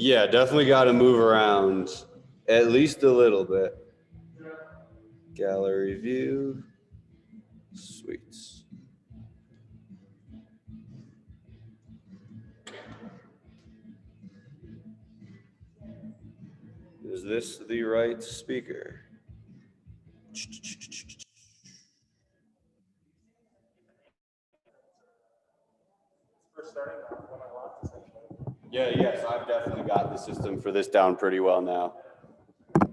Yeah, definitely got to move around at least a little bit. Gallery view. Sweet. Is this the right speaker? Yeah, yes, I've definitely got the system for this down pretty well now.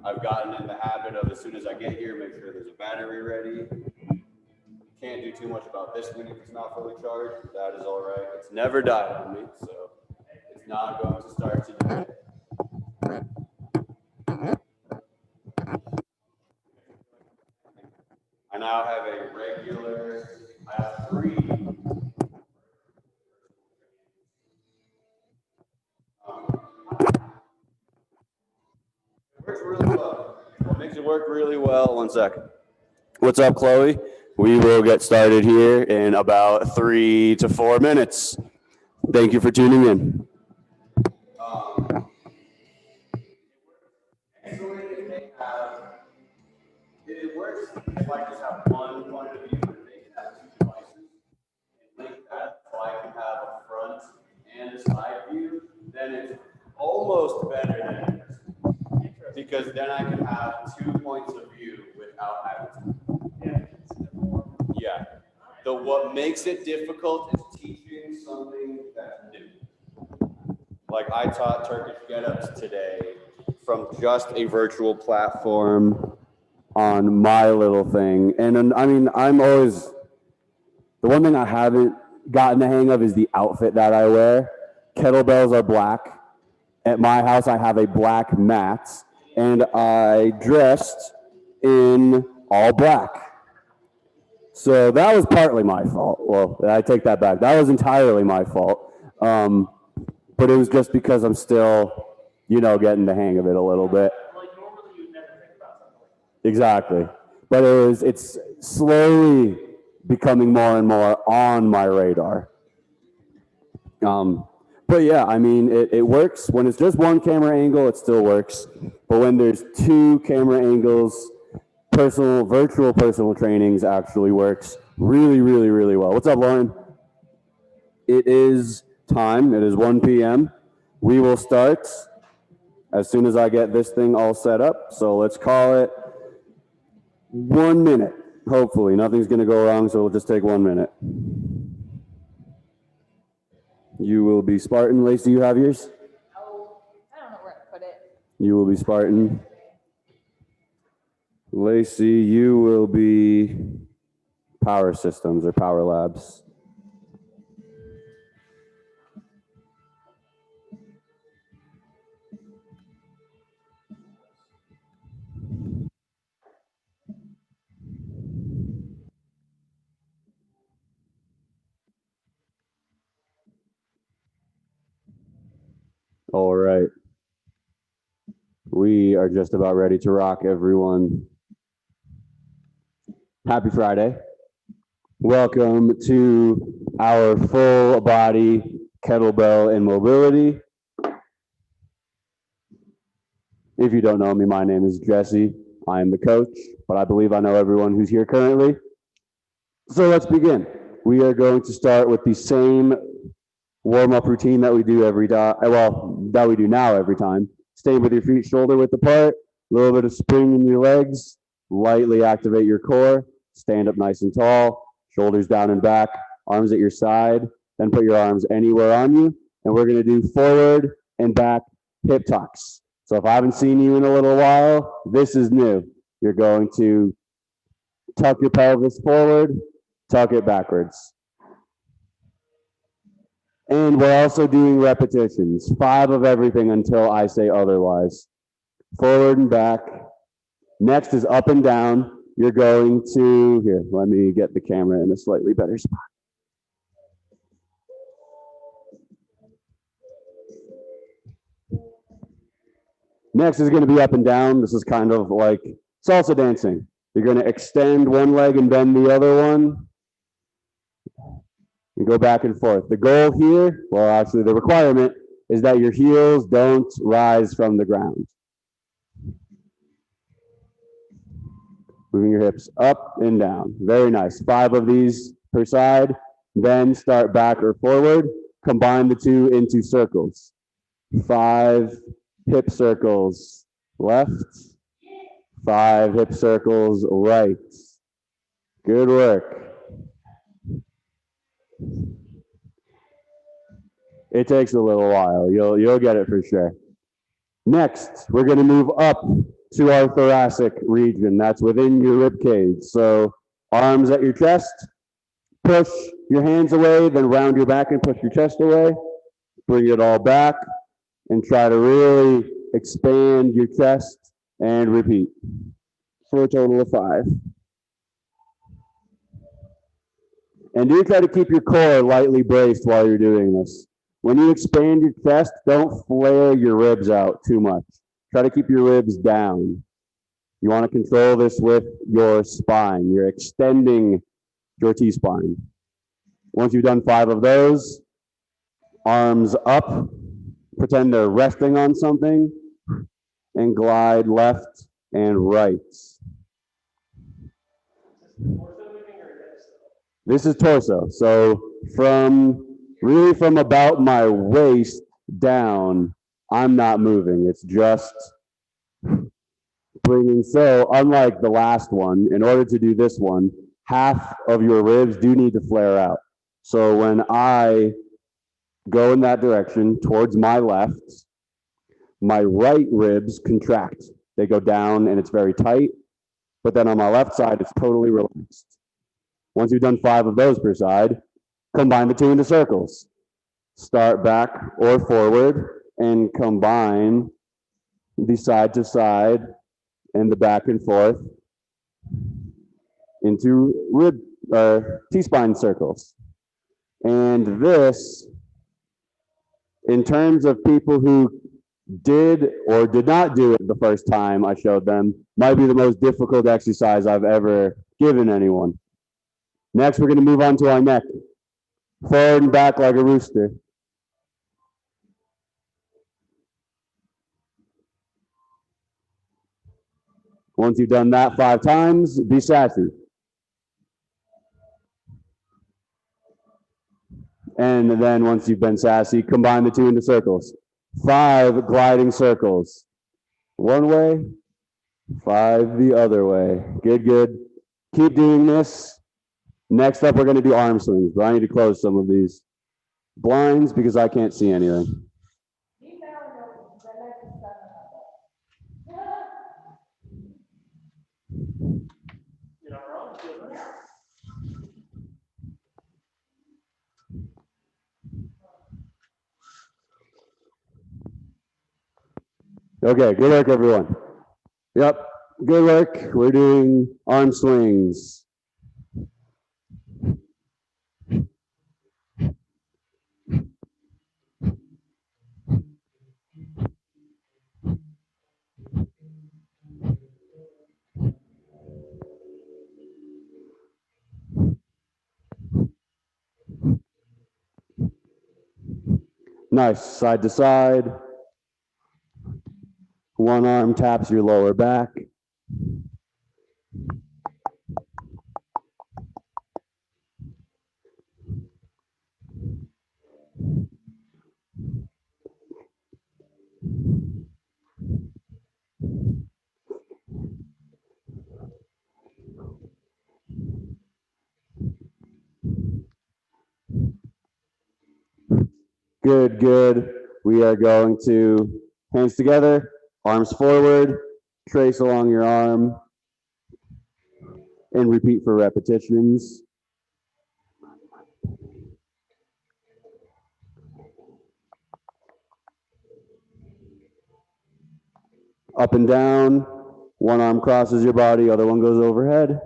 I've gotten in the habit of, as soon as I get here, make sure there's a battery ready. Can't do too much about this thing if it's not fully charged. That is all right. It's never died on me, so it's not going to start today. I now have a regular, I have 3. It works really well. What makes it work really well, 1 second. What's up, Chloe? We will get started here in about 3 to 4 minutes. Thank you for tuning in. Excellent if they have, it works if I just have one point of view, but they can have 2 devices and link that so I can have a front and a side view, then it's almost better than this. Because then I can have 2 points of view without having to. Yeah. What makes it difficult is teaching something that's new. Like I taught Turkish get-ups today from just a virtual platform on my little thing. And I mean, I'm always, the one thing I haven't gotten the hang of is the outfit that I wear. Kettlebells are black. At my house, I have a black mat, and I dressed in all black. So that was partly my fault. Well, I take that back. That was entirely my fault. But it was just because I'm still, getting the hang of it a little bit. Like normally you'd never think about something like that. Exactly. But it's slowly becoming more and more on my radar. But yeah, I mean, it works. When it's just one camera angle, it still works. But when there's 2 camera angles, virtual personal trainings actually works really, really, really well. What's up, Lauren? It is time. It is 1 p.m. We will start as soon as I get this thing all set up. So let's call it 1 minute. Hopefully, nothing's going to go wrong, so we'll just take 1 minute. You will be Spartan. Lacey, you have yours? Oh, I don't know where to put it. You will be Spartan. Lacey, you will be Power Systems or Power Labs. All right. We are just about ready to rock, everyone. Happy Friday. Welcome to our full body kettlebell and mobility. If you don't know me, my name is Jesse. I am the coach, but I believe I know everyone who's here currently. So let's begin. We are going to start with the same warm-up routine that we do that we do now every time. Stand with your feet shoulder width apart, a little bit of spring in your legs, lightly activate your core, stand up nice and tall, shoulders down and back, arms at your side, then put your arms anywhere on you, and we're gonna do forward and back hip tucks. So if I haven't seen you in a little while, this is new. You're going to tuck your pelvis forward, tuck it backwards. And we're also doing repetitions, 5 of everything until I say otherwise. Forward and back. Next is up and down. You're going to, here, let me get the camera in a slightly better spot. Next is going to be up and down. This is kind of like salsa dancing. You're going to extend one leg and bend the other one. And go back and forth. The goal here, well, actually the requirement, is that your heels don't rise from the ground. Moving your hips up and down. Very nice. 5 of these per side. Then start back or forward. Combine the two into circles. 5 hip circles left. 5 hip circles right. Good work. It takes a little while. You'll get it for sure. Next, we're going to move up to our thoracic region. That's within your rib cage. So arms at your chest. Push your hands away, then round your back and push your chest away. Bring it all back and try to really expand your chest and repeat for a total of 5. And do try to keep your core lightly braced while you're doing this. When you expand your chest, don't flare your ribs out too much. Try to keep your ribs down. You want to control this with your spine. You're extending your T-spine. Once you've done 5 of those, arms up, pretend they're resting on something, and glide left and right. This is torso. So from about my waist down, I'm not moving. It's just bringing. So unlike the last one, in order to do this one, half of your ribs do need to flare out. So when I go in that direction towards my left, my right ribs contract. They go down and it's very tight. But then on my left side, it's totally relaxed. Once you've done 5 of those per side, combine the two into circles. Start back or forward and combine the side to side and the back and forth into T-spine circles. And this, in terms of people who did or did not do it the first time I showed them, might be the most difficult exercise I've ever given anyone. Next, we're going to move on to our neck. Forward and back like a rooster. Once you've done that 5 times, be sassy. And then once you've been sassy, combine the two into circles. 5 gliding circles. One way, 5 the other way. Good, good. Keep doing this. Next up, we're going to do arm swings, but I need to close some of these blinds because I can't see anything. You're not wrong. Okay, good work, everyone. Yep, good work. We're doing arm swings. Nice, side to side. One arm taps your lower back. Good, good. We are going to hands together, arms forward, trace along your arm, and repeat for repetitions. Up and down, one arm crosses your body, other one goes overhead.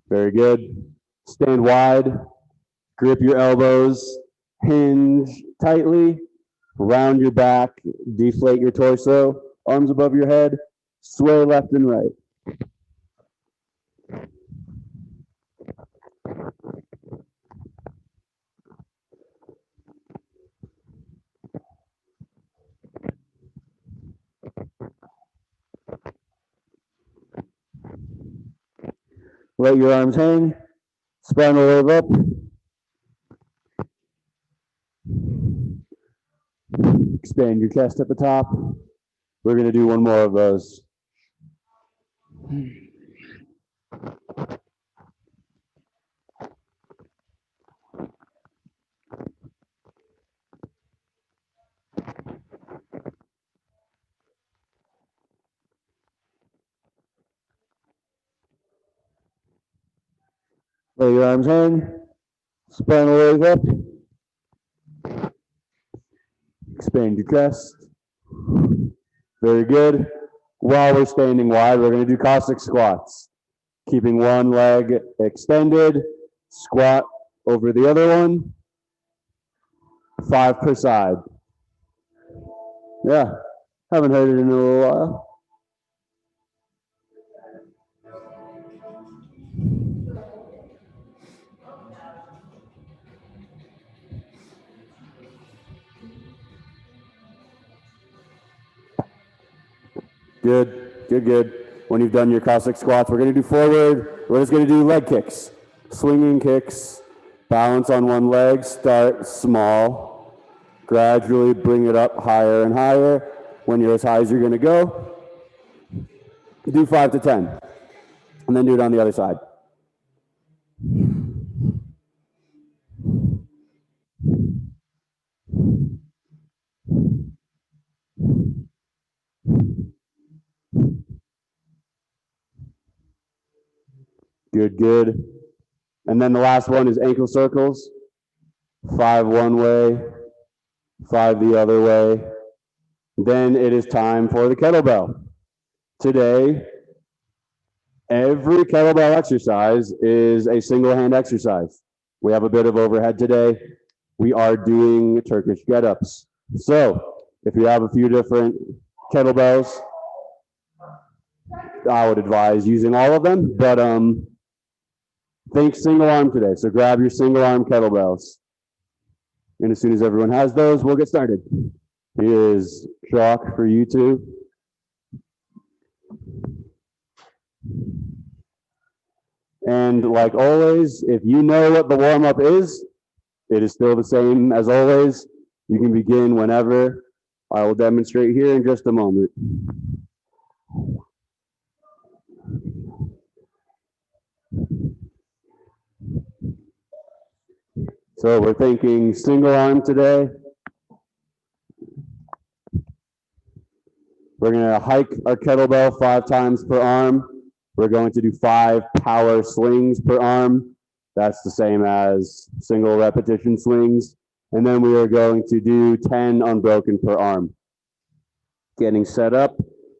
Very good. Stand wide, grip your elbows, hinge tightly, round your back, deflate your torso, arms above your head, sway left and right. Let your arms hang, spinal wave up. Expand your chest at the top. We're going to do one more of those. Let your arms hang, spinal wave up. Expand your chest. Very good. While we're standing wide, we're going to do Cossack squats. Keeping one leg extended, squat over the other one. 5 per side. Yeah, haven't heard it in a little while. Good, good, good. When you've done your Cossack squats, we're going to do forward. We're just going to do leg kicks, swinging kicks. Balance on one leg, start small. Gradually bring it up higher and higher. When you're as high as you're going to go, do 5 to 10. And then do it on the other side. Good, good. And then the last one is ankle circles. 5 one way, 5 the other way. Then it is time for the kettlebell. Today, every kettlebell exercise is a single hand exercise. We have a bit of overhead today. We are doing Turkish get-ups. So if you have a few different kettlebells, I would advise using all of them, but think single arm today. So grab your single arm kettlebells. And as soon as everyone has those, we'll get started. Here's chalk for you two. And like always, if you know what the warm-up is, it is still the same as always. You can begin whenever. I will demonstrate here in just a moment. So we're thinking single arm today. We're going to hike our kettlebell 5 times per arm. We're going to do 5 power swings per arm. That's the same as single repetition swings. And then we are going to do 10 unbroken per arm. Getting set up,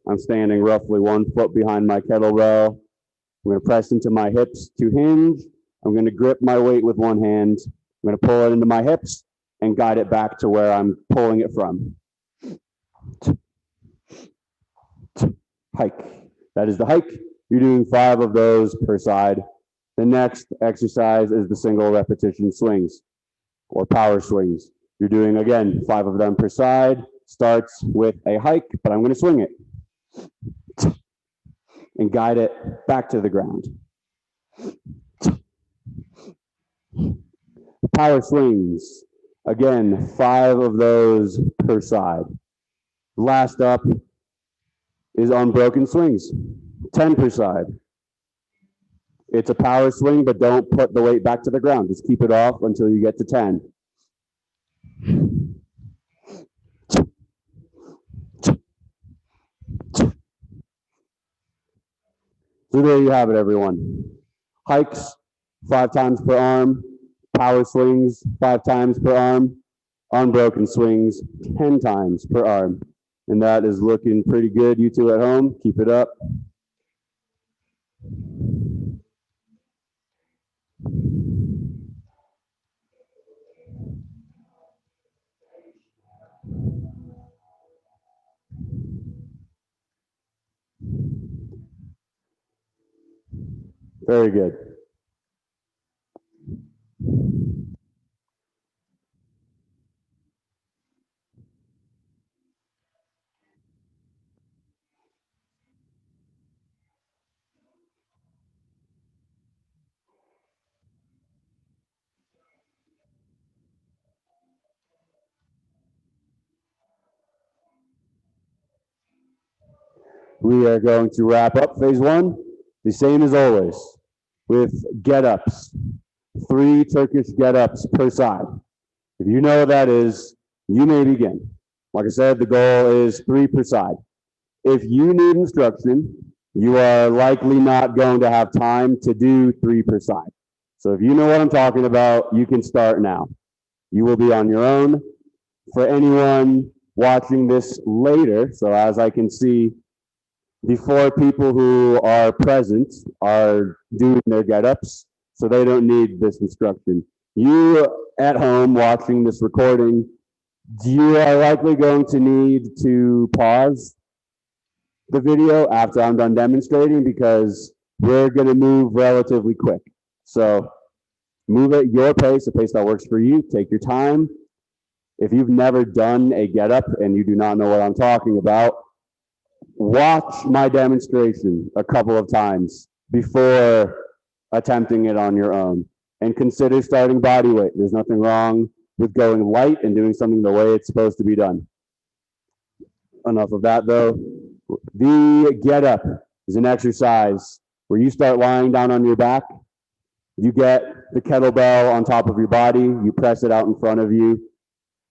I'm standing roughly 1 foot behind my kettlebell. I'm going to press into my hips to hinge. I'm going to grip my weight with one hand. I'm going to pull it into my hips and guide it back to where I'm pulling it from. Hike. That is the hike. You're doing 5 of those per side. The next exercise is the single repetition swings or power swings. You're doing, again, 5 of them per side. Starts with a hike, but I'm going to swing it and guide it back to the ground. Power swings. Again, 5 of those per side. Last up is unbroken swings, 10 per side. It's a power swing, but don't put the weight back to the ground. Just keep it off until you get to 10. So there you have it, everyone. Hikes, 5 times per arm. Power swings, 5 times per arm. Unbroken swings, 10 times per arm. And that is looking pretty good. You two at home, keep it up. Very good. We are going to wrap up phase one, the same as always, with get-ups. 3 Turkish get-ups per side. If you know what that is, you may begin. Like I said, the goal is 3 per side. If you need instruction, you are likely not going to have time to do 3 per side. So if you know what I'm talking about, you can start now. You will be on your own. For anyone watching this later, so as I can see, the 4 people who are present are doing their get-ups, so they don't need this instruction. You at home watching this recording, you are likely going to need to pause the video after I'm done demonstrating because we're going to move relatively quick. So move at your pace, a pace that works for you. Take your time. If you've never done a get-up and you do not know what I'm talking about, watch my demonstration a couple of times before attempting it on your own. And consider starting body weight. There's nothing wrong with going light and doing something the way it's supposed to be done. Enough of that though. The get up is an exercise where you start lying down on your back. You get the kettlebell on top of your body. You press it out in front of you.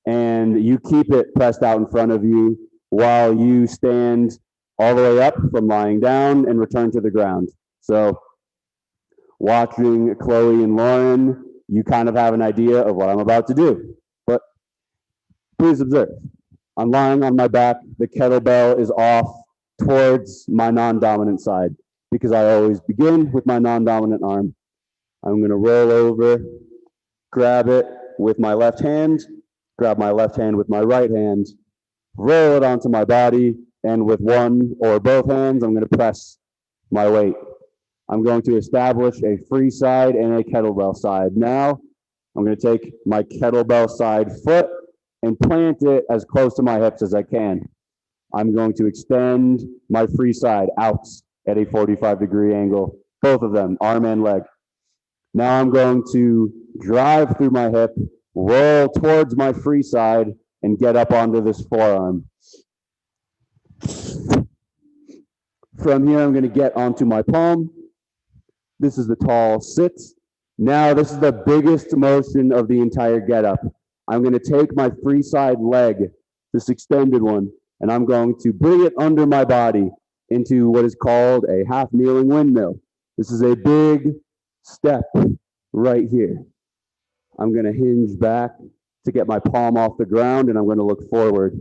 And you keep it pressed out in front of you while you stand all the way up from lying down and return to the ground. So watching Chloe and Lauren, you kind of have an idea of what I'm about to do. But please observe. I'm lying on my back. The kettlebell is off towards my non-dominant side because I always begin with my non-dominant arm. I'm going to roll over, grab it with my left hand, grab my left hand with my right hand, roll it onto my body, and with one or both hands, I'm going to press my weight. I'm going to establish a free side and a kettlebell side. Now, I'm going to take my kettlebell side foot and plant it as close to my hips as I can. I'm going to extend my free side out at a 45-degree angle, both of them, arm and leg. Now I'm going to drive through my hip, roll towards my free side, and get up onto this forearm. From here, I'm going to get onto my palm. This is the tall sit. Now, this is the biggest motion of the entire get-up. I'm going to take my free side leg, this extended one, and I'm going to bring it under my body into what is called a half-kneeling windmill. This is a big step right here. I'm going to hinge back to get my palm off the ground, and I'm going to look forward.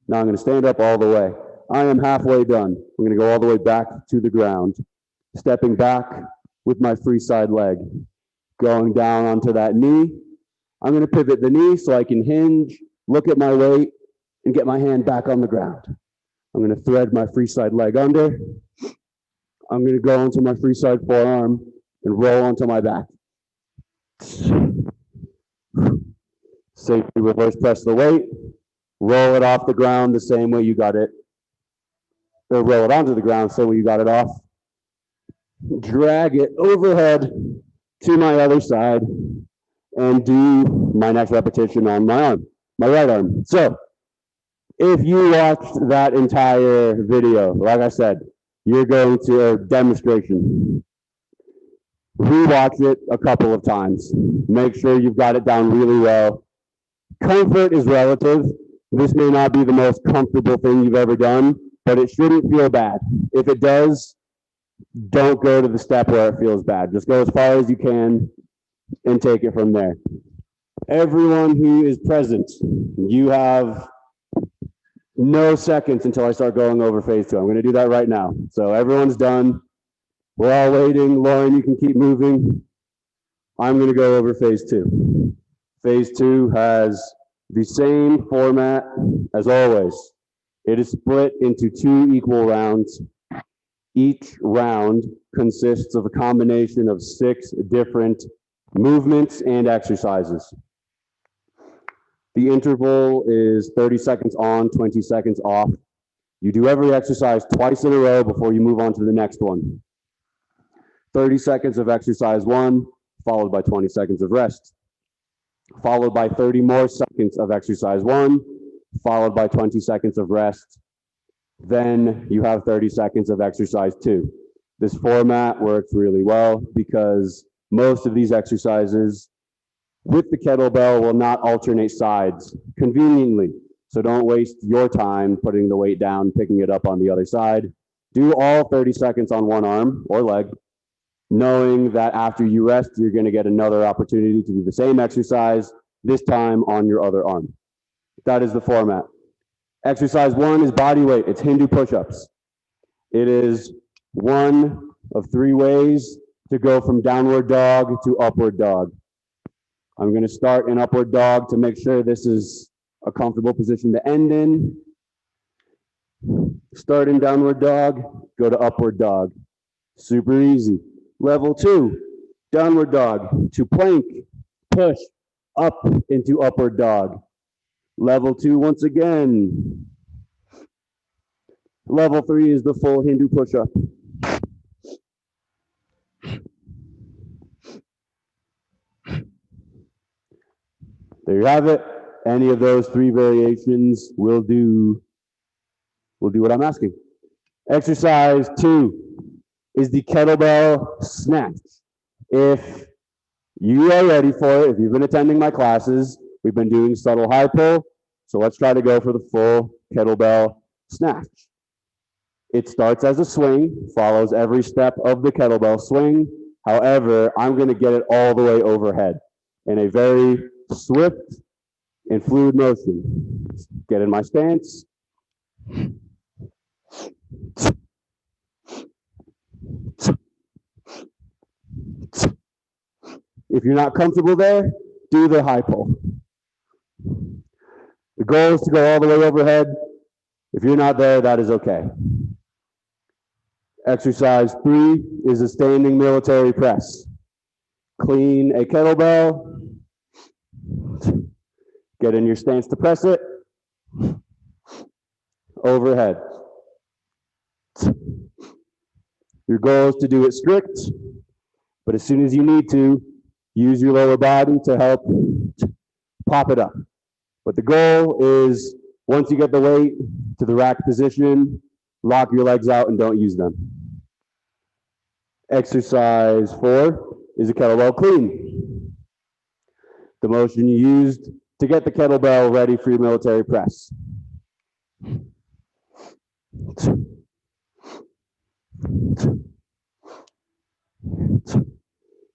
Now I'm going to stand up all the way. I am halfway done. I'm going to go all the way back to the ground, stepping back with my free side leg, going down onto that knee. I'm going to pivot the knee so I can hinge, look at my weight, and get my hand back on the ground. I'm going to thread my free side leg under. I'm going to go onto my free side forearm and roll onto my back. Safely reverse press the weight, roll it off the ground the same way you got it, or roll it onto the ground the same way you got it off. Drag it overhead to my other side and do my next repetition on my arm, my right arm. So if you watched that entire video, like I said, you're going to a demonstration. Rewatch it a couple of times. Make sure you've got it down really well. Comfort is relative. This may not be the most comfortable thing you've ever done, but it shouldn't feel bad. If it does, don't go to the step where it feels bad. Just go as far as you can and take it from there. Everyone who is present, you have no seconds until I start going over phase 2. I'm going to do that right now. So everyone's done. We're all waiting. Lauren, you can keep moving. I'm going to go over phase 2. Phase 2 has the same format as always. It is split into 2 equal rounds. Each round consists of a combination of 6 different movements and exercises. The interval is 30 seconds on, 20 seconds off. You do every exercise twice in a row before you move on to the next one. 30 seconds of exercise 1, followed by 20 seconds of rest, followed by 30 more seconds of exercise 1, followed by 20 seconds of rest. Then you have 30 seconds of exercise 2. This format works really well because most of these exercises with the kettlebell will not alternate sides conveniently. So don't waste your time putting the weight down, picking it up on the other side. Do all 30 seconds on one arm or leg, knowing that after you rest, you're going to get another opportunity to do the same exercise, this time on your other arm. That is the format. Exercise 1 is body weight. It's Hindu push-ups. It is one of 3 ways to go from downward dog to upward dog. I'm going to start in upward dog to make sure this is a comfortable position to end in. Start in downward dog, go to upward dog. Super easy. Level 2, downward dog to plank, push up into upward dog. Level 2 once again. Level 3 is the full Hindu push-up. There you have it. Any of those 3 variations will do what I'm asking. Exercise 2 is the kettlebell snatch. If you are ready for it, if you've been attending my classes, we've been doing subtle high pull, so let's try to go for the full kettlebell snatch. It starts as a swing, follows every step of the kettlebell swing. However, I'm going to get it all the way overhead in a very swift and fluid motion. Get in my stance. If you're not comfortable there, do the high pull. The goal is to go all the way overhead. If you're not there, that is okay. Exercise 3 is a standing military press. Clean a kettlebell. Get in your stance to press it. Overhead. Your goal is to do it strict, but as soon as you need to, use your lower body to help pop it up. But the goal is, once you get the weight to the rack position, lock your legs out and don't use them. Exercise 4 is a kettlebell clean. The motion you used to get the kettlebell ready for your military press.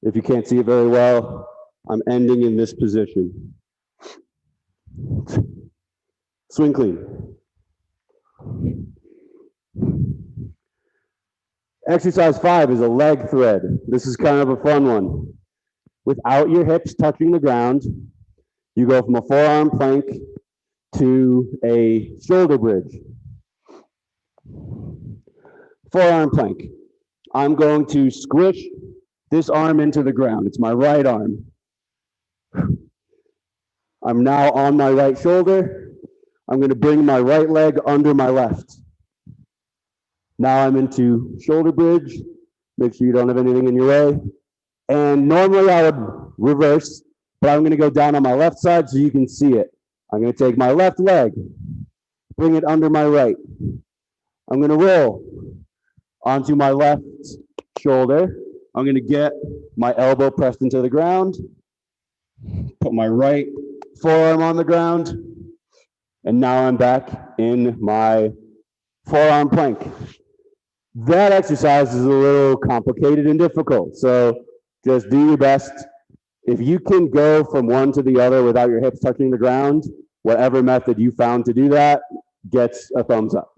If you can't see it very well, I'm ending in this position. Swing clean. Exercise 5 is a leg thread. This is kind of a fun one. Without your hips touching the ground, you go from a forearm plank to a shoulder bridge. Forearm plank. I'm going to squish this arm into the ground. It's my right arm. I'm now on my right shoulder. I'm going to bring my right leg under my left. Now I'm into shoulder bridge. Make sure you don't have anything in your way. And normally I would reverse, but I'm going to go down on my left side so you can see it. I'm going to take my left leg, bring it under my right. I'm going to roll onto my left shoulder. I'm going to get my elbow pressed into the ground, put my right forearm on the ground, and now I'm back in my forearm plank. That exercise is a little complicated and difficult, so just do your best. If you can go from one to the other without your hips touching the ground, whatever method you found to do that gets a thumbs up.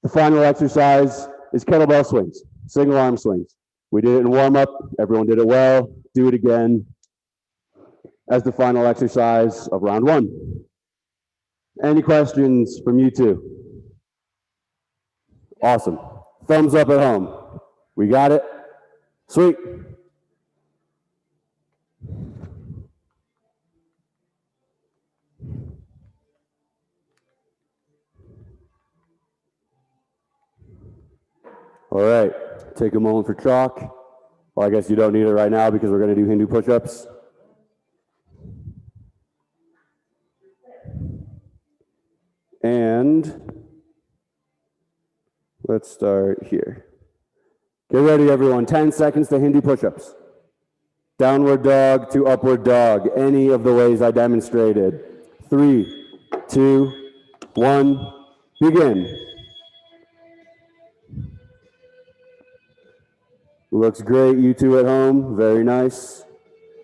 The final exercise is kettlebell swings, single arm swings. We did it in warm up, everyone did it well. Do it again as the final exercise of round 1. Any questions from you two? Awesome. Thumbs up at home. We got it? Sweet. All right, take a moment for chalk. Well, I guess you don't need it right now because we're going to do Hindu push-ups. And let's start here. Get ready, everyone. 10 seconds to Hindu push-ups. Downward dog to upward dog, any of the ways I demonstrated. 3, 2, 1, begin. Looks great, you two at home, very nice.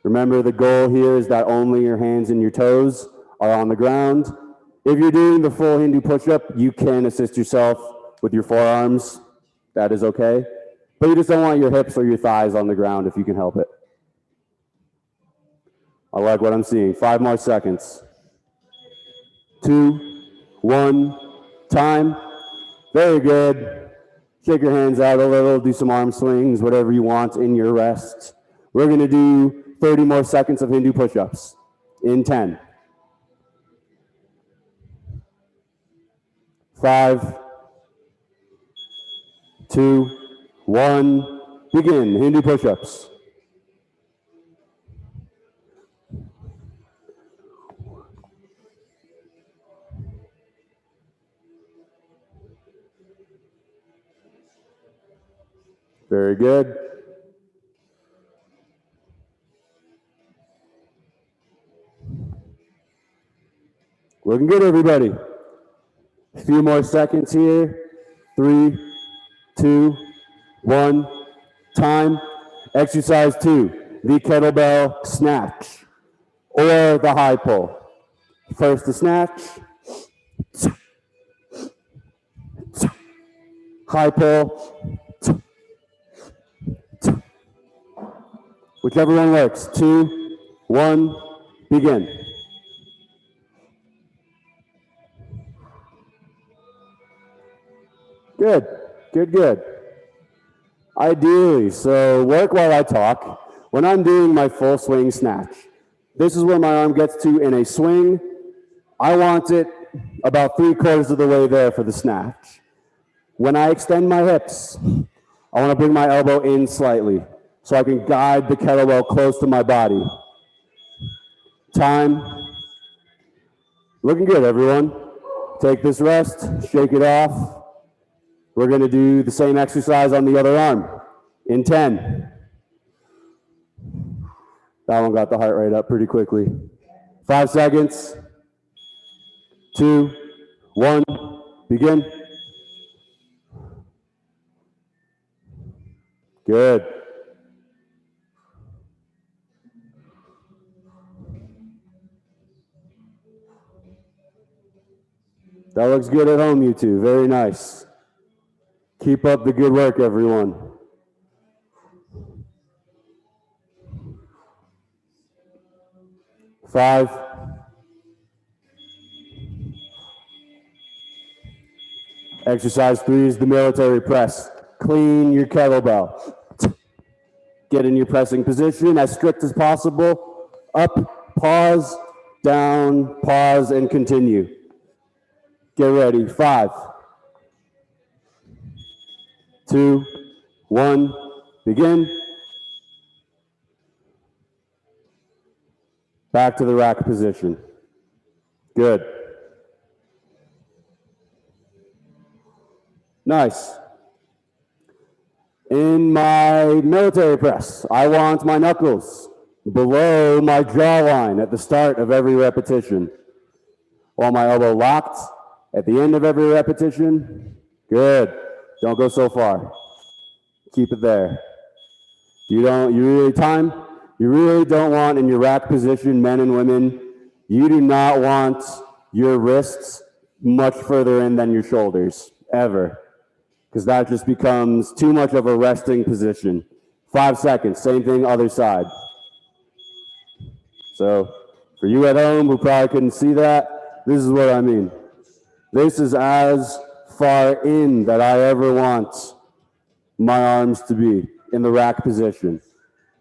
Remember, the goal here is that only your hands and your toes are on the ground. If you're doing the full Hindu push-up, you can assist yourself with your forearms. That is okay. But you just don't want your hips or your thighs on the ground if you can help it. I like what I'm seeing. 5 more seconds. 2, 1, time. Very good. Shake your hands out a little, do some arm swings, whatever you want in your rest. We're going to do 30 more seconds of Hindu push-ups in 10. 5, 2, 1, begin. Hindu push-ups. Very good. Looking good, everybody. A few more seconds here. 3, 2, 1, time. Exercise 2, the kettlebell snatch or the high pull. First the snatch, high pull, whichever one works. 2, 1, begin. Good, good, good. Ideally, so work while I talk. When I'm doing my full swing snatch, this is where my arm gets to in a swing. I want it about 3/4 of the way there for the snatch. When I extend my hips, I want to bring my elbow in slightly so I can guide the kettlebell close to my body. Time. Looking good, everyone. Take this rest, shake it off. We're going to do the same exercise on the other arm in 10. That one got the heart rate up pretty quickly. 5 seconds. 2, 1, begin. Good. That looks good at home, you two. Very nice. Keep up the good work, everyone. Five. Exercise 3 is the military press. Clean your kettlebell. Get in your pressing position as strict as possible. Up, pause, down, pause, and continue. Get ready. 5, 2, 1, begin. Back to the rack position. Good. Nice. In my military press, I want my knuckles below my jawline at the start of every repetition. While my elbow locked at the end of every repetition. Good. Don't go so far. Keep it there. You really don't want in your rack position, men and women, you do not want your wrists much further in than your shoulders, ever. Because that just becomes too much of a resting position. 5 seconds, same thing, other side. So for you at home who probably couldn't see that, this is what I mean. This is as far in that I ever want my arms to be in the rack position.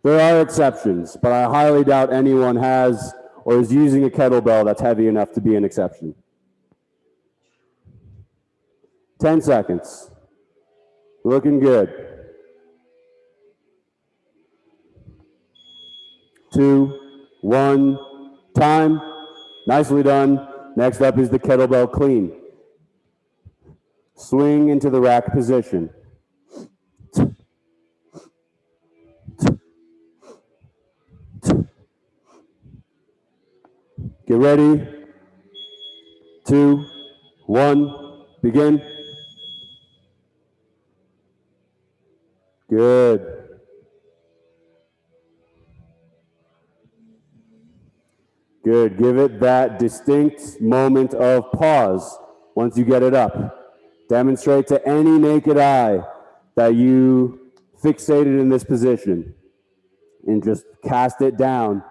There are exceptions, but I highly doubt anyone has or is using a kettlebell that's heavy enough to be an exception. 10 seconds. Looking good. 2, 1, time. Nicely done. Next up is the kettlebell clean. Swing into the rack position. Get ready. 2, 1, begin. Good. Good. Give it that distinct moment of pause once you get it up. Demonstrate to any naked eye that you fixated in this position and just cast it down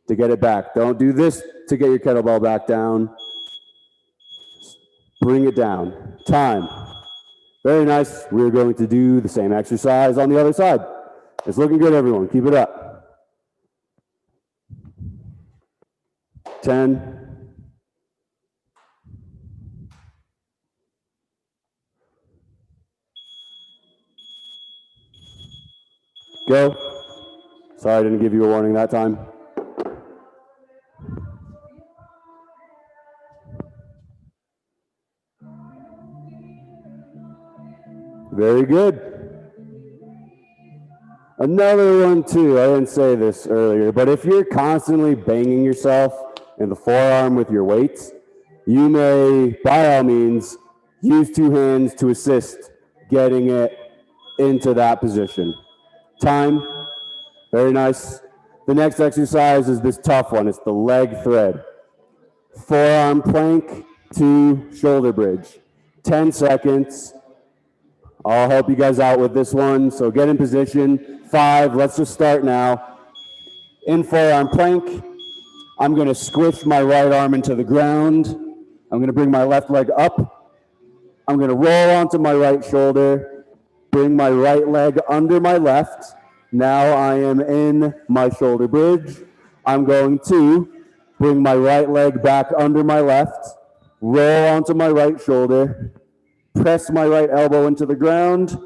to get it back. Don't do this to get your kettlebell back down. Bring it down. Time. Very nice. We're going to do the same exercise on the other side. It's looking good, everyone. Keep it up. 10. Go. Sorry, I didn't give you a warning that time. Very good. Another one too, I didn't say this earlier, but if you're constantly banging yourself in the forearm with your weights, you may, by all means, use 2 hands to assist getting it into that position. Time, very nice. The next exercise is this tough one, it's the leg thread. Forearm plank to shoulder bridge. 10 seconds. I'll help you guys out with this one, so get in position. 5, let's just start now. In forearm plank, I'm gonna squish my right arm into the ground. I'm gonna bring my left leg up. I'm gonna roll onto my right shoulder, bring my right leg under my left. Now I am in my shoulder bridge. I'm going to bring my right leg back under my left, roll onto my right shoulder, press my right elbow into the ground,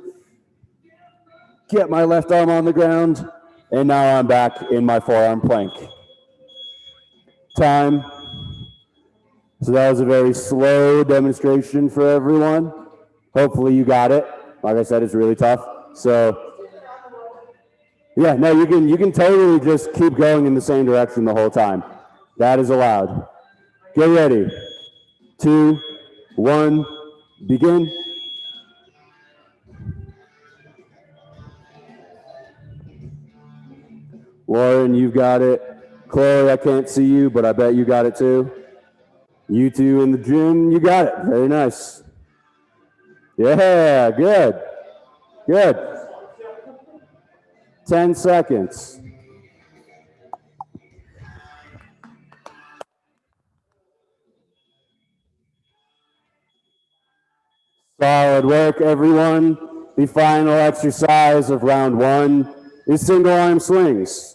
get my left arm on the ground, and now I'm back in my forearm plank. Time. So that was a very slow demonstration for everyone. Hopefully you got it. Like I said, it's really tough. So yeah, no, you can totally just keep going in the same direction the whole time. That is allowed. Get ready. 2, 1, begin. Lauren, you've got it. Chloe, I can't see you, but I bet you got it too. You two in the gym, you got it. Very nice. Yeah, good. Good. 10 seconds. Solid work, everyone. The final exercise of round 1 is single arm swings.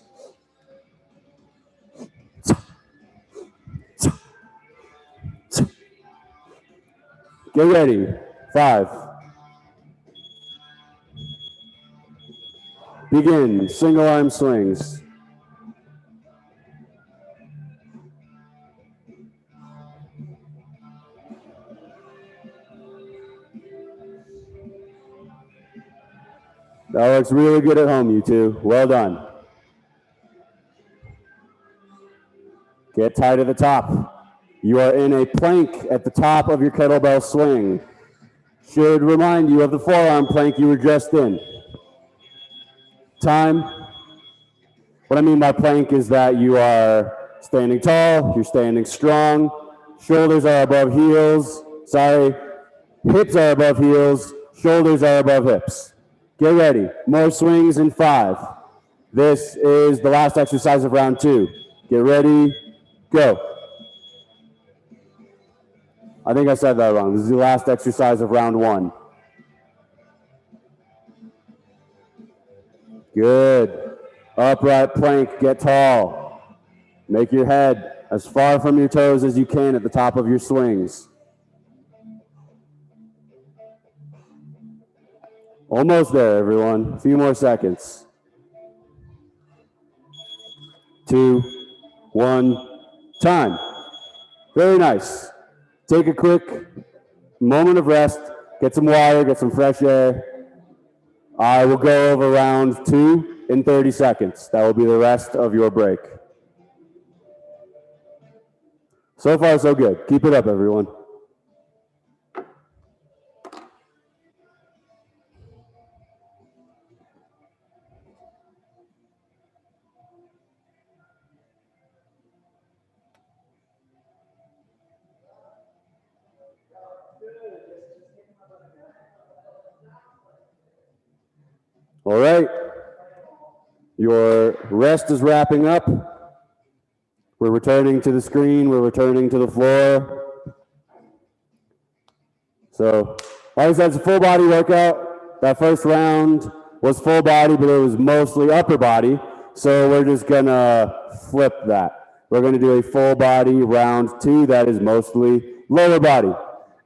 Get ready. 5. Begin. Single arm swings. That looks really good at home, you two. Well done. Get tight at the top. You are in a plank at the top of your kettlebell swing. Should remind you of the forearm plank you were just in. Time. What I mean by plank is that you are standing tall, you're standing strong, shoulders are above heels, hips are above heels, shoulders are above hips. Get ready. More swings in 5. This is the last exercise of round 2. Get ready, go. I think I said that wrong. This is the last exercise of round 1. Good. Upright plank, get tall. Make your head as far from your toes as you can at the top of your swings. Almost there, everyone. A few more seconds. 2, 1, time. Very nice. Take a quick moment of rest, get some water, get some fresh air. I will go over round 2 in 30 seconds. That will be the rest of your break. So far, so good. Keep it up, everyone. All right. Your rest is wrapping up. We're returning to the screen. We're returning to the floor. So, like I said, it's a full body workout. That first round was full body, but it was mostly upper body. So we're just gonna flip that. We're gonna do a full body round 2 that is mostly lower body.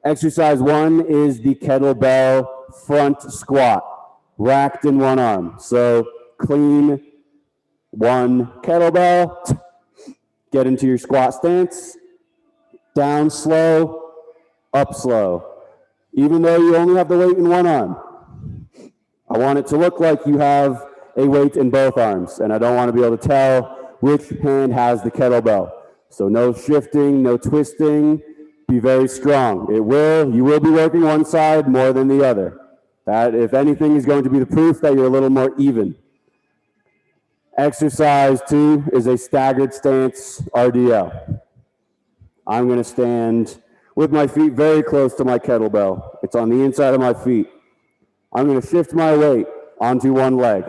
Exercise 1 is the kettlebell front squat, racked in one arm. So clean one kettlebell, get into your squat stance, down slow, up slow. Even though you only have the weight in one arm, I want it to look like you have a weight in both arms, and I don't want to be able to tell which hand has the kettlebell. So no shifting, no twisting, be very strong. You will be working one side more than the other. That, if anything, is going to be the proof that you're a little more even. Exercise 2 is a staggered stance RDL. I'm going to stand with my feet very close to my kettlebell. It's on the inside of my feet. I'm going to shift my weight onto one leg.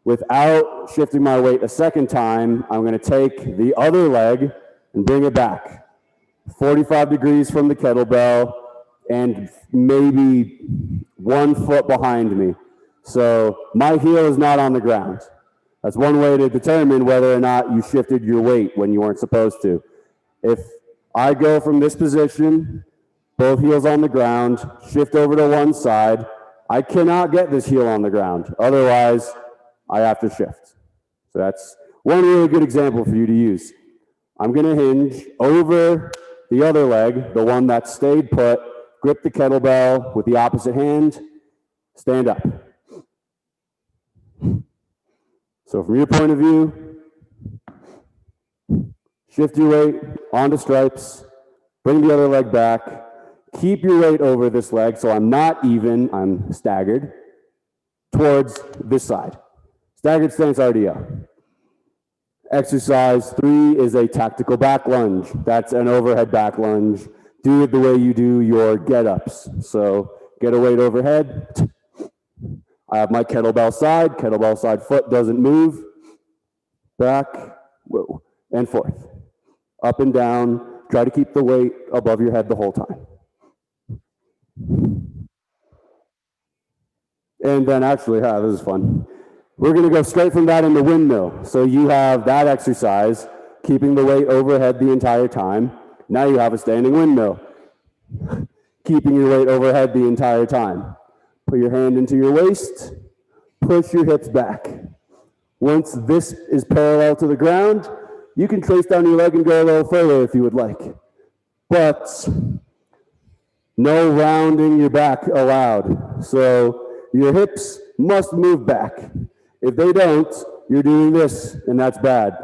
Without shifting my weight a second time, I'm going to take the other leg and bring it back. 45 degrees from the kettlebell and maybe 1 foot behind me. So my heel is not on the ground. That's one way to determine whether or not you shifted your weight when you weren't supposed to. If I go from this position, both heels on the ground, shift over to one side, I cannot get this heel on the ground. Otherwise, I have to shift. So that's one really good example for you to use. I'm going to hinge over the other leg, the one that stayed put, grip the kettlebell with the opposite hand, stand up. So from your point of view, shift your weight onto stripes, bring the other leg back, keep your weight over this leg, so I'm not even, I'm staggered, towards this side. Staggered stance RDL. Exercise 3 is a tactical back lunge. That's an overhead back lunge. Do it the way you do your get-ups. So get a weight overhead. I have my kettlebell side foot doesn't move. Back, whoa, and forth. Up and down. Try to keep the weight above your head the whole time. And then actually, this is fun. We're going to go straight from that into windmill. So you have that exercise, keeping the weight overhead the entire time. Now you have a standing windmill, keeping your weight overhead the entire time. Put your hand into your waist, push your hips back. Once this is parallel to the ground, you can trace down your leg and go a little further if you would like. But no rounding your back allowed. So your hips must move back. If they don't, you're doing this, and that's bad.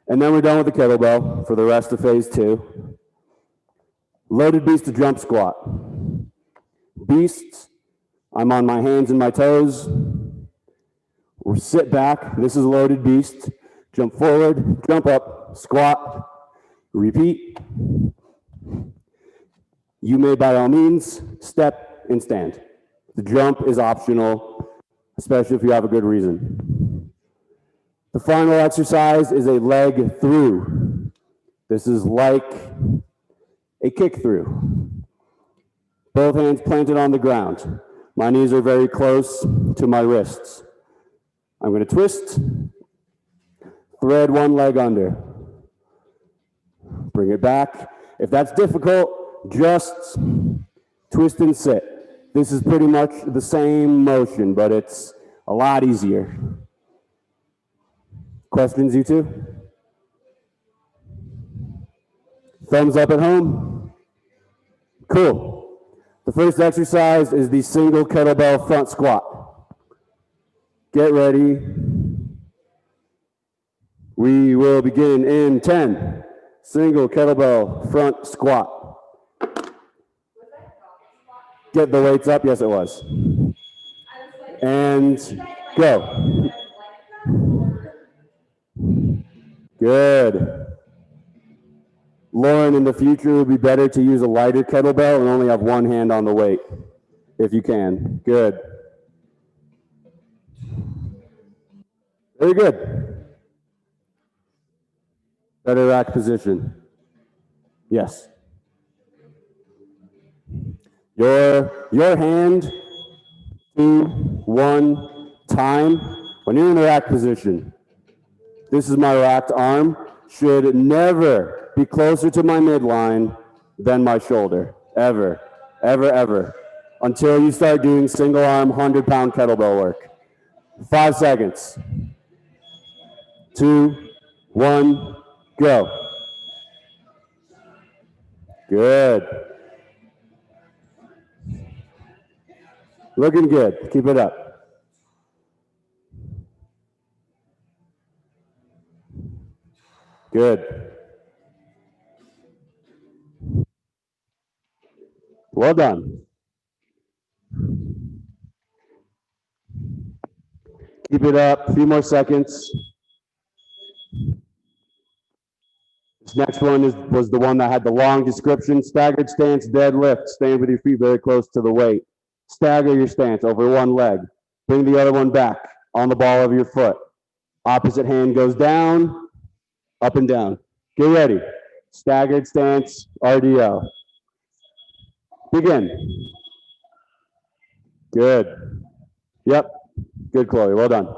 And then we're done with the kettlebell for the rest of phase 2. Loaded beast to jump squat. Beast, I'm on my hands and my toes. Or sit back, this is loaded beast. Jump forward, jump up, squat, repeat. You may by all means step and stand. The jump is optional, especially if you have a good reason. The final exercise is a leg through. This is like a kick through. Both hands planted on the ground. My knees are very close to my wrists. I'm going to twist, thread one leg under, bring it back. If that's difficult, just twist and sit. This is pretty much the same motion, but it's a lot easier. Questions, you two? Thumbs up at home? Cool. The first exercise is the single kettlebell front squat. Get ready. We will begin in 10. Single kettlebell front squat. Get the weights up. Yes, it was. And go. Good. Lauren, in the future, it would be better to use a lighter kettlebell and only have one hand on the weight, if you can. Good. Very good. Better rack position. Yes. Your hand, 2, 1, time. When you're in the rack position, this is my racked arm, should never be closer to my midline than my shoulder. Ever, ever, ever. Until you start doing single arm 100-pound kettlebell work. 5 seconds. 2, 1, go. Good. Looking good. Keep it up. Good. Well done. Keep it up. A few more seconds. This next one was the one that had the long description. Staggered stance, deadlift. Stand with your feet very close to the weight. Stagger your stance over one leg. Bring the other one back on the ball of your foot. Opposite hand goes down, up and down. Get ready. Staggered stance, RDL. Begin. Good. Yep. Good, Chloe. Well done.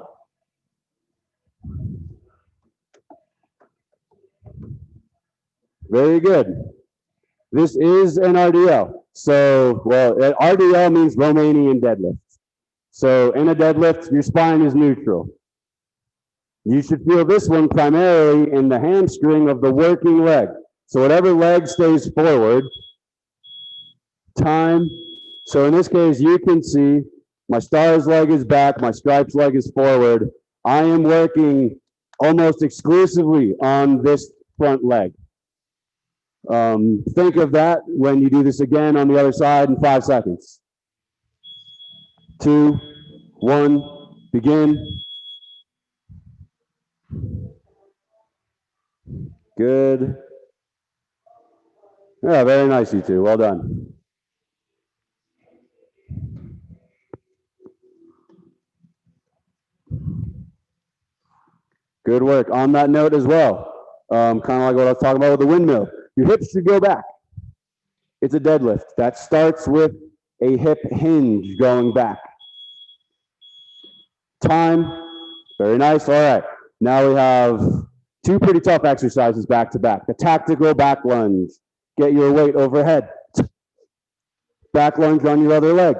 Very good. This is an RDL. So, well, RDL means Romanian deadlift. So in a deadlift, your spine is neutral. You should feel this one primarily in the hamstring of the working leg. So whatever leg stays forward, time. So in this case, you can see my star's leg is back, my stripes leg is forward. I am working almost exclusively on this front leg. Think of that when you do this again on the other side in 5 seconds. 2, 1, begin. Good. Yeah, very nice, you two. Well done. Good work. On that note as well, kind of like what I was talking about with the windmill, your hips should go back. It's a deadlift. That starts with a hip hinge going back. Time. Very nice. All right. Now we have 2 pretty tough exercises back to back. The tactical back lunge. Get your weight overhead. Back lunge on your other leg.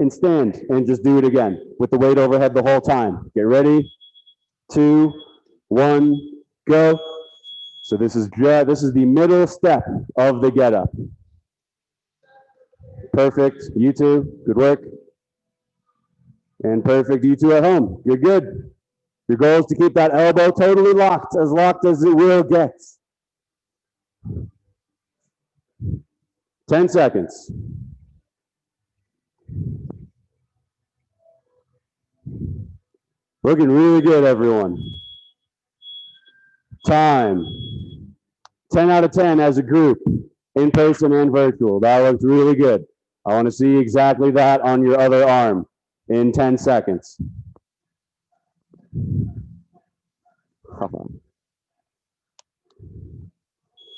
And stand and just do it again with the weight overhead the whole time. Get ready. 2, 1, go. So this is the middle step of the get up. Perfect. You two. Good work. And perfect. You two at home. You're good. Your goal is to keep that elbow totally locked as it will get. 10 seconds. Looking really good, everyone. Time. 10 out of 10 as a group, in person and virtual. That looks really good. I want to see exactly that on your other arm in 10 seconds.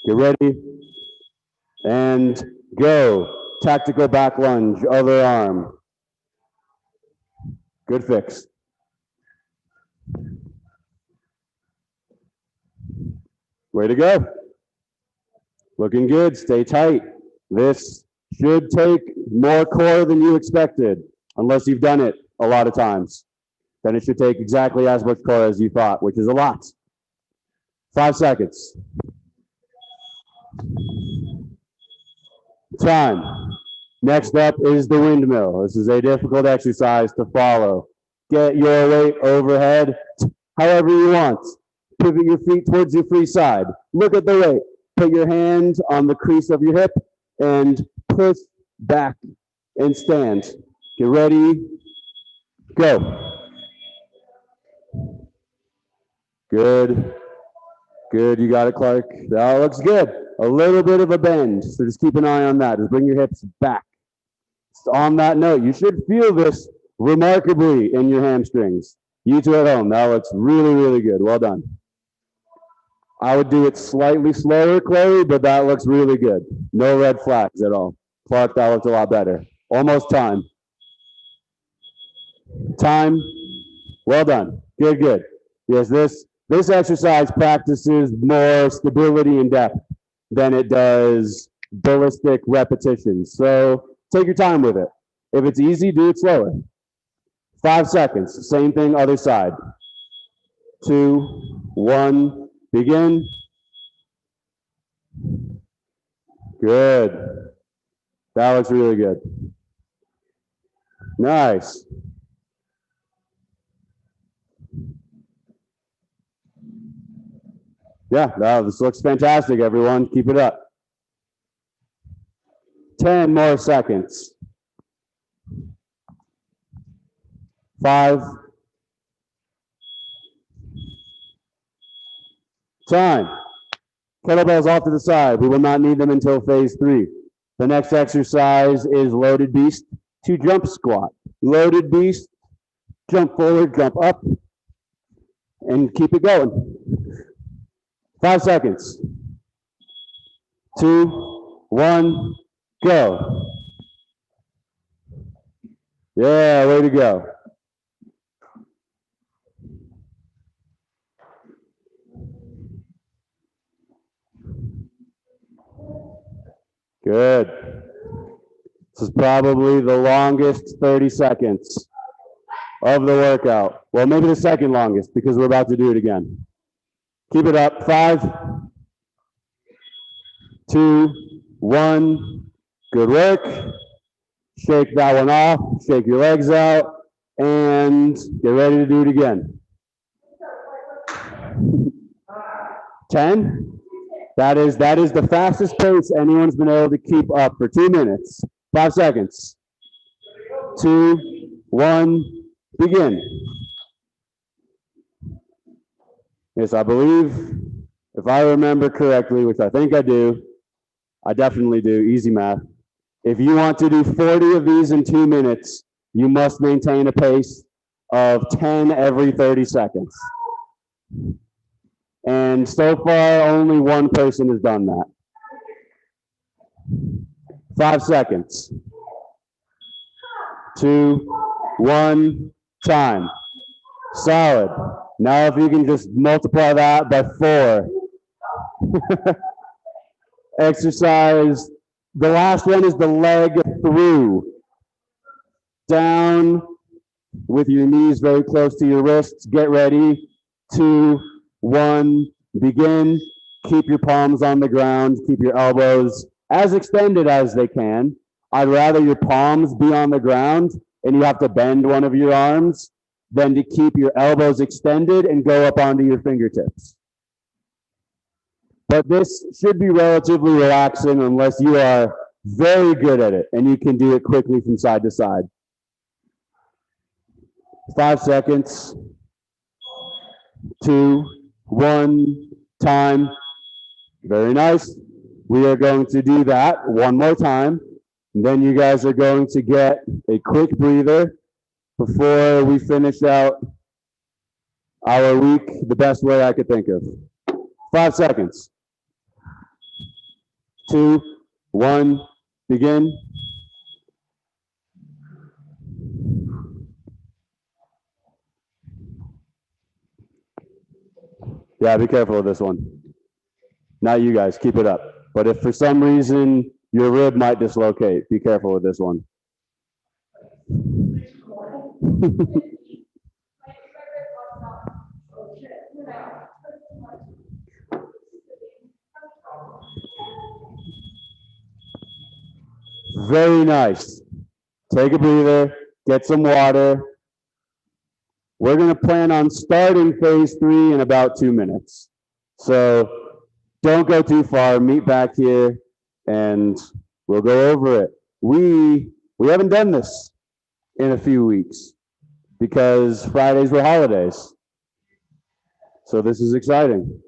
Get ready and go. Tactical back lunge, other arm. Good fix. Way to go. Looking good, stay tight. This should take more core than you expected, unless you've done it a lot of times. Then it should take exactly as much core as you thought, which is a lot. 5 seconds. Time. Next up is the windmill. This is a difficult exercise to follow. Get your weight overhead however you want. Pivot your feet towards your free side. Look at the weight. Put your hand on the crease of your hip and push back and stand. Get ready. Go. Good. Good. You got it, Clark. That looks good. A little bit of a bend. So just keep an eye on that. Just bring your hips back. So on that note, you should feel this remarkably in your hamstrings. You two at home. That looks really, really good. Well done. I would do it slightly slower, Chloe, but that looks really good. No red flags at all. Clark, that looked a lot better. Almost time. Time. Well done. Good, good. Yes, this exercise practices more stability and depth than it does ballistic repetitions. So take your time with it. If it's easy, do it slower. 5 seconds. Same thing, other side. 2, 1, begin. Good. That looks really good. Nice. Yeah, this looks fantastic, everyone. Keep it up. 10 more seconds. 5. Time. Kettlebells off to the side. We will not need them until phase 3. The next exercise is loaded beast to jump squat. Loaded beast, jump forward, jump up, and keep it going. 5 seconds. 2, 1, go. Yeah, way to go. Good. This is probably the longest 30 seconds of the workout. Well, maybe the second longest because we're about to do it again. Keep it up. 5, 2, 1. Good work. Shake that one off. Shake your legs out. And get ready to do it again. 10. That is the fastest pace anyone's been able to keep up for 2 minutes. 5 seconds. 2, 1, begin. Yes, I believe, if I remember correctly, which I think I do, I definitely do, easy math. If you want to do 40 of these in 2 minutes, you must maintain a pace of 10 every 30 seconds. And so far, only one person has done that. 5 seconds. 2, 1, time. Solid. Now if you can just multiply that by 4. Exercise. The last one is the leg through. Down with your knees very close to your wrists. Get ready. 2, 1, begin. Keep your palms on the ground. Keep your elbows as extended as they can. I'd rather your palms be on the ground and you have to bend one of your arms than to keep your elbows extended and go up onto your fingertips. But this should be relatively relaxing unless you are very good at it and you can do it quickly from side to side. 5 seconds. 2, 1, time. Very nice. We are going to do that one more time. And then you guys are going to get a quick breather before we finish out our week the best way I could think of. 5 seconds. 2, 1, begin. Yeah, be careful with this one. Not you guys, keep it up. But if for some reason your rib might dislocate, be careful with this one. Very nice. Take a breather, get some water. We're going to plan on starting phase 3 in about 2 minutes. So don't go too far, meet back here and we'll go over it. We haven't done this in a few weeks because Fridays were holidays. So this is exciting.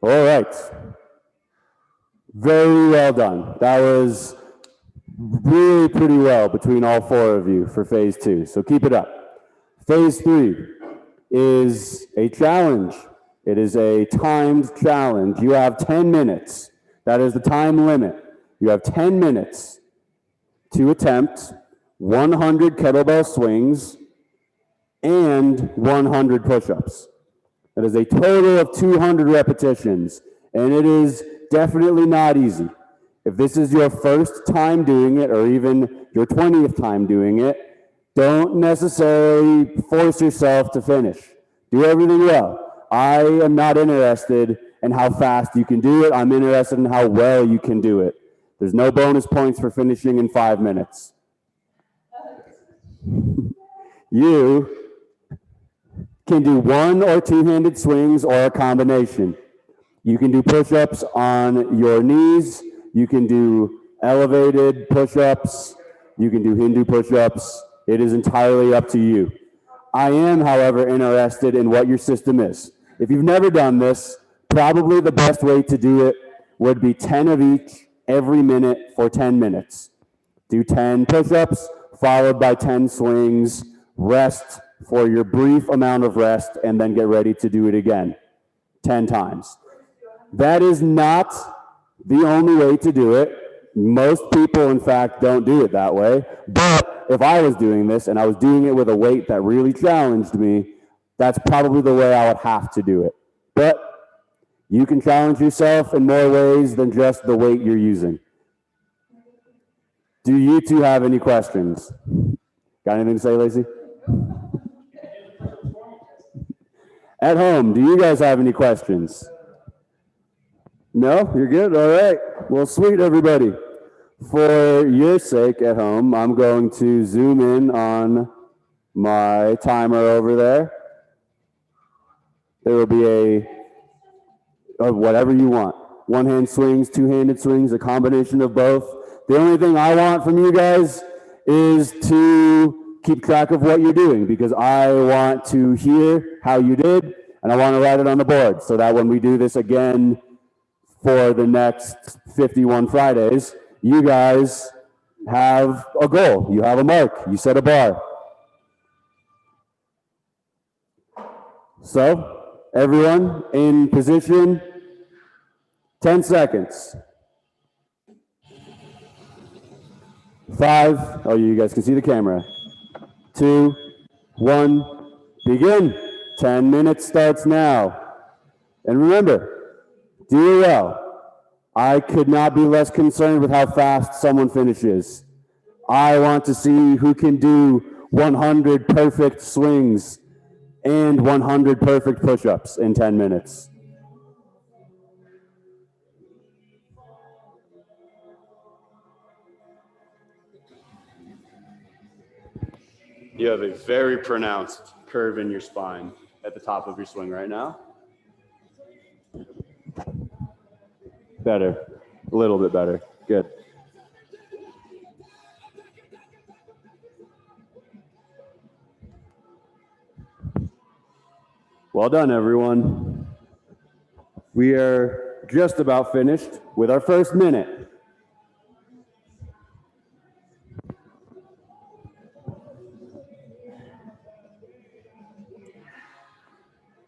All right. Very well done. That was really pretty well between all 4 of you for phase 2. So keep it up. Phase 3 is a challenge. It is a timed challenge. You have 10 minutes. That is the time limit. You have 10 minutes to attempt 100 kettlebell swings and 100 push-ups. That is a total of 200 repetitions, and it is definitely not easy. If this is your first time doing it, or even your 20th time doing it, don't necessarily force yourself to finish. Do everything well. I am not interested in how fast you can do it. I'm interested in how well you can do it. There's no bonus points for finishing in 5 minutes. You can do 1 or 2-handed swings or a combination. You can do push-ups on your knees. You can do elevated push-ups. You can do Hindu push-ups. It is entirely up to you. I am, however, interested in what your system is. If you've never done this, probably the best way to do it would be 10 of each every minute for 10 minutes. Do 10 push-ups, followed by 10 swings, rest for your brief amount of rest, and then get ready to do it again 10 times. That is not the only way to do it. Most people, in fact, don't do it that way. But if I was doing this and I was doing it with a weight that really challenged me, that's probably the way I would have to do it. But you can challenge yourself in more ways than just the weight you're using. Do you two have any questions? Got anything to say, Lacey? At home, do you guys have any questions? No? You're good? All right. Well, sweet, everybody. For your sake at home, I'm going to zoom in on my timer over there. There will be a whatever you want. One-hand swings, two-handed swings, a combination of both. The only thing I want from you guys is to keep track of what you're doing, because I want to hear how you did, and I want to write it on the board so that when we do this again for the next 51 Fridays, you guys have a goal. You have a mark. You set a bar. So, everyone in position, 10 seconds. 5, oh, you guys can see the camera. 2, 1, begin. 10 minutes starts now. And remember, do it well. I could not be less concerned with how fast someone finishes. I want to see who can do 100 perfect swings and 100 perfect push-ups in 10 minutes. You have a very pronounced curve in your spine at the top of your swing right now. Better, a little bit better, good. Well done, everyone. We are just about finished with our first minute.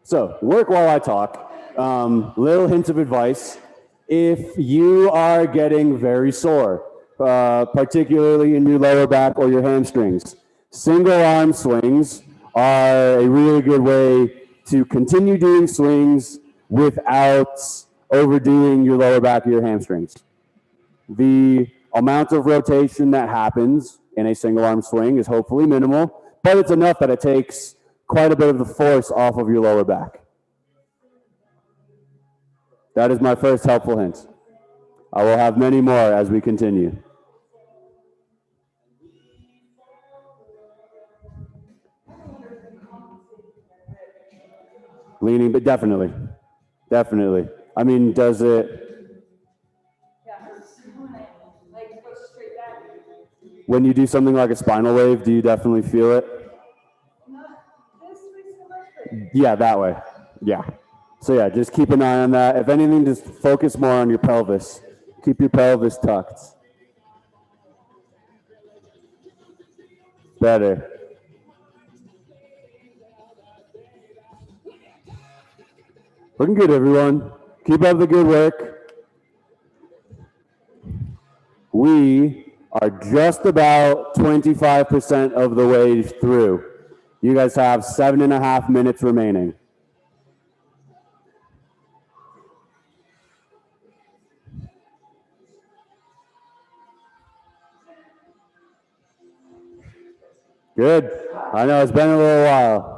So, work while I talk. Little hints of advice. If you are getting very sore, particularly in your lower back or your hamstrings, single arm swings are a really good way to continue doing swings without overdoing your lower back or your hamstrings. The amount of rotation that happens in a single arm swing is hopefully minimal, but it's enough that it takes quite a bit of the force off of your lower back. That is my first helpful hint. I will have many more as we continue. Leaning, but definitely. Definitely. I mean, does it, Yeah, like go straight back. when you do something like a spinal wave, do you definitely feel it? Not this way so much, but Yeah, that way. Yeah. So yeah, just keep an eye on that. If anything, just focus more on your pelvis. Keep your pelvis tucked. Better. Looking good, everyone. Keep up the good work. We are just about 25% of the way through. You guys have 7.5 minutes remaining. Good. I know it's been a little while.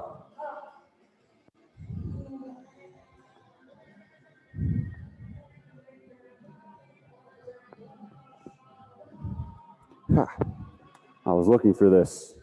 I was looking for this.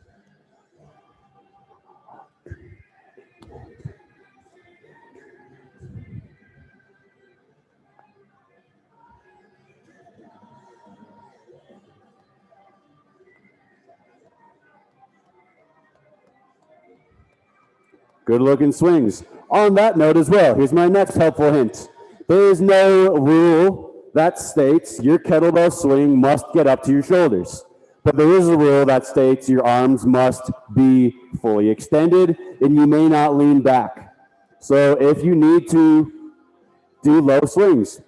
Good looking swings. On that note as well, here's my next helpful hint. There is no rule that states your kettlebell swing must get up to your shoulders. But there is a rule that states your arms must be fully extended and you may not lean back. So if you need to do low swings,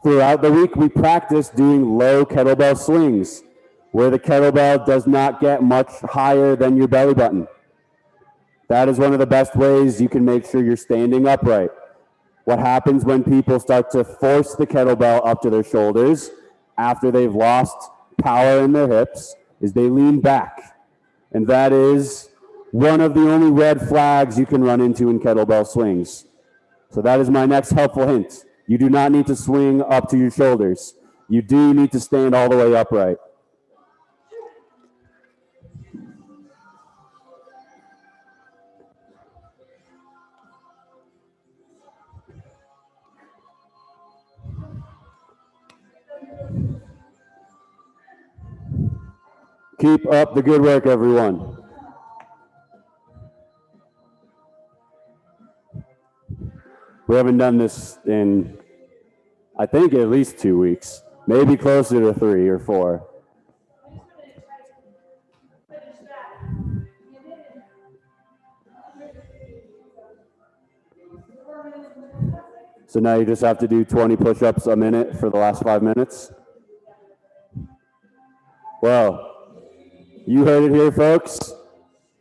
throughout the week we practice doing low kettlebell swings where the kettlebell does not get much higher than your belly button. That is one of the best ways you can make sure you're standing upright. What happens when people start to force the kettlebell up to their shoulders after they've lost power in their hips is they lean back. And that is one of the only red flags you can run into in kettlebell swings. So that is my next helpful hint. You do not need to swing up to your shoulders. You do need to stand all the way upright. Keep up the good work, everyone. We haven't done this in, I think, at least 2 weeks, maybe closer to 3 or 4. So now you just have to do 20 push-ups a minute for the last 5 minutes? Well, you heard it here, folks.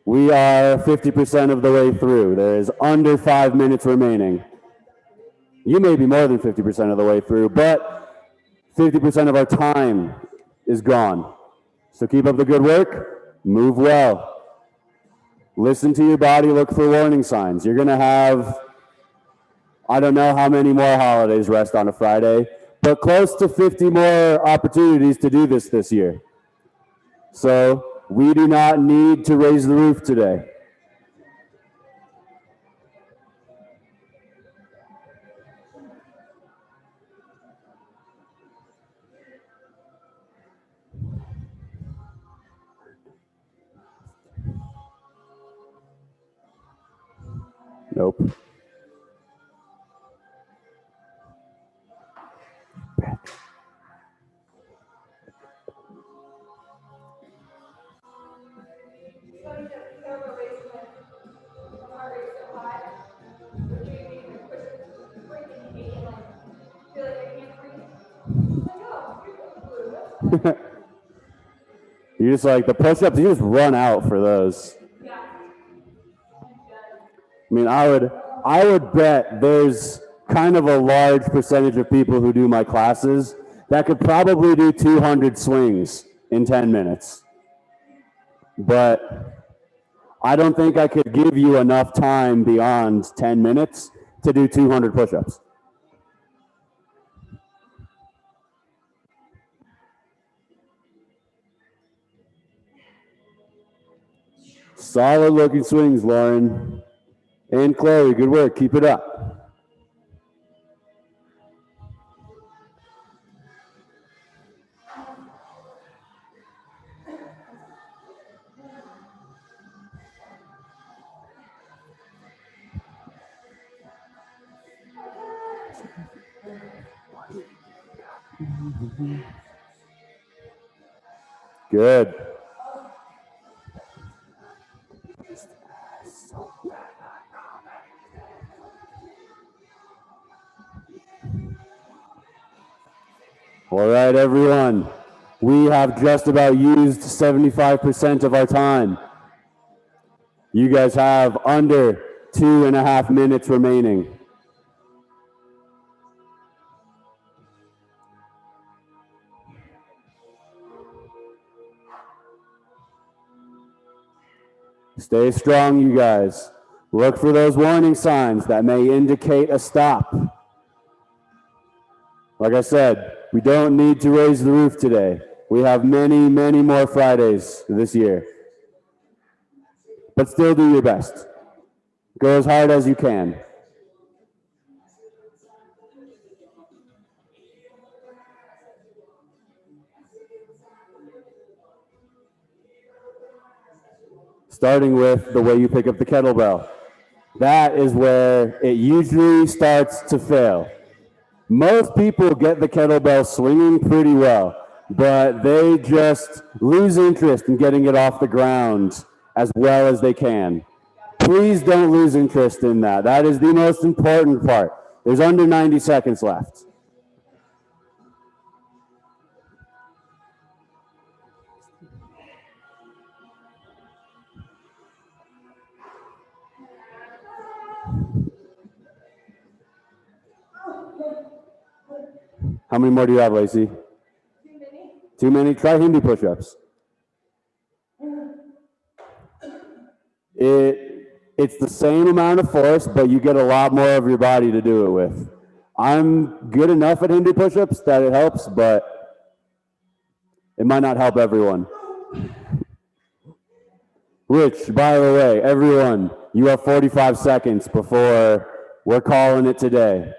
We are 50% of the way through. There is under 5 minutes remaining. You may be more than 50% of the way through, but 50% of our time is gone. So keep up the good work, move well. Listen to your body, look for warning signs. You're gonna have, I don't know how many more holidays rest on a Friday, but close to 50 more opportunities to do this year. So we do not need to raise the roof today. Nope. You just like the push-ups, you just run out for those. I mean, I would bet there's kind of a large percentage of people who do my classes that could probably do 200 swings in 10 minutes. But I don't think I could give you enough time beyond 10 minutes to do 200 push-ups. Solid looking swings, Lauren. And Chloe, good work. Keep it up. Good. All right, everyone. We have just about used 75% of our time. You guys have under 2.5 minutes remaining. Stay strong, you guys. Look for those warning signs that may indicate a stop. Like I said, we don't need to raise the roof today. We have many, many more Fridays this year. But still do your best. Go as hard as you can. Starting with the way you pick up the kettlebell. That is where it usually starts to fail. Most people get the kettlebell swinging pretty well, but they just lose interest in getting it off the ground as well as they can. Please don't lose interest in that. That is the most important part. There's under 90 seconds left. How many more do you have, Lacey? Too many? Too many? Try Hindu push-ups. It's the same amount of force, but you get a lot more of your body to do it with. I'm good enough at Hindu push-ups that it helps, but it might not help everyone. Which, by the way, everyone, you have 45 seconds before we're calling it today.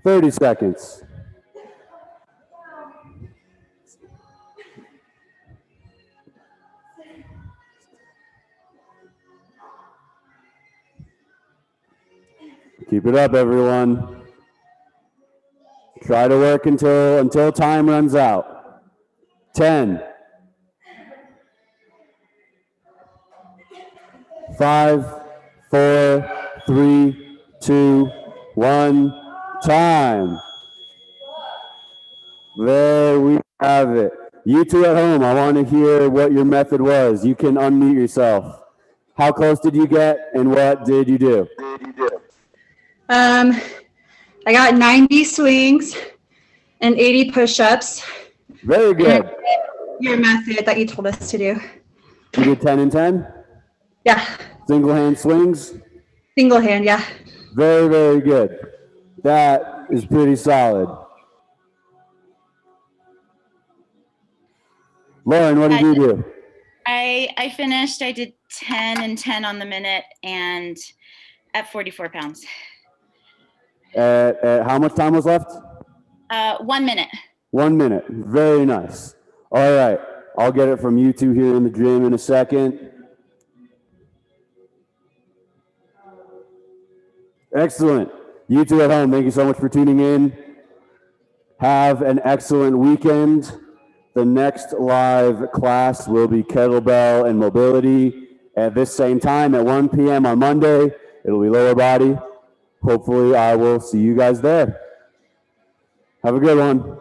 Thirty seconds. Keep it up, everyone. Try to work until time runs out. 10. 5, 4, 3, 2, 1. Time. There we have it. You two at home, I want to hear what your method was. You can unmute yourself. How close did you get and what did you do? I got 90 swings and 80 push-ups. Very good. Your method that you told us to do. You did 10 and 10? Yeah, Single hand swings? single hand, yeah. Very, very good. That is pretty solid. Lauren, what did you do? I finished, I did 10 and 10 on the minute and at 44 pounds. At how much time was left? 1 minute. 1 minute. Very nice. All right. I'll get it from you two here in the gym in a second. Excellent. You two at home, thank you so much for tuning in. Have an excellent weekend. The next live class will be kettlebell and mobility at this same time at 1 p.m. on Monday. It'll be lower body. Hopefully, I will see you guys there. Have a good one.